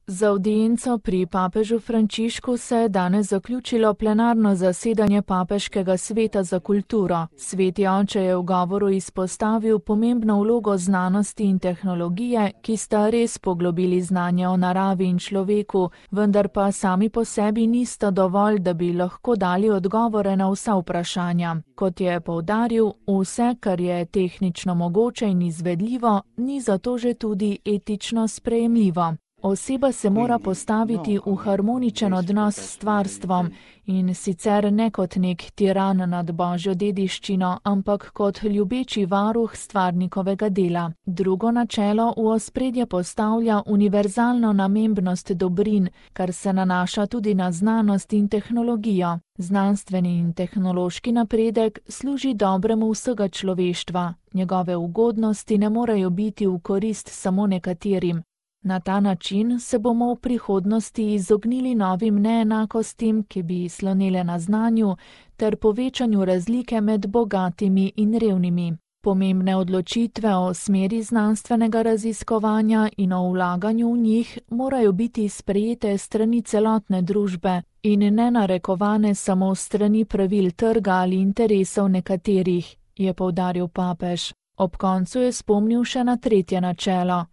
Z avdienco pri papežu Frančišku se je danes zaključilo plenarno zasedanje Papeškega sveta za kulturo. Sveti oče je v govoru izpostavil pomembno vlogo znanosti in tehnologije, ki sta res poglobili znanje o naravi in človeku, vendar pa sami po sebi nista dovolj, da bi lahko dali odgovore na vsa vprašanja. Kot je poudaril, vse, kar je tehnično mogoče in izvedljivo, ni zato že tudi etično sprejemljivo. Oseba se mora postaviti v harmoničen odnos s stvarstvom in sicer ne kot nek tiran nad božjo dediščino, ampak kot ljubeči varuh stvarnikovega dela. Drugo načelo v ospredje postavlja univerzalno namembnost dobrin, kar se nanaša tudi na znanost in tehnologijo. Znanstveni in tehnološki napredek služi dobremu vsega človeštva. Njegove ugodnosti ne morejo biti v korist samo nekaterim. Na ta način se bomo v prihodnosti izognili novim neenakostim, ki bi slonele na znanju, ter povečanju razlike med bogatimi in revnimi. Pomembne odločitve o smeri znanstvenega raziskovanja in o vlaganju v njih morajo biti sprejete strani celotne družbe in ne narekovane samo strani pravil trga ali interesov nekaterih, je poudaril papež. Ob koncu je spomnil še na tretje načelo.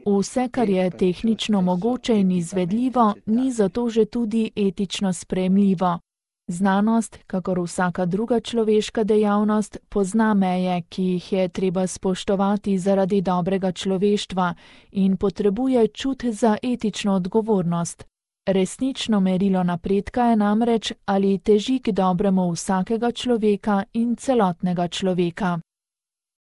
Vse, kar je tehnično mogoče in izvedljivo, ni zato že tudi etično sprejemljivo. Znanost, kakor vsaka druga človeška dejavnost, pozna meje, ki jih je treba spoštovati zaradi dobrega človeštva in potrebuje čut za etično odgovornost. Resnično merilo napredka je namreč, ali teži k dobremu vsakega človeka in celotnega človeka.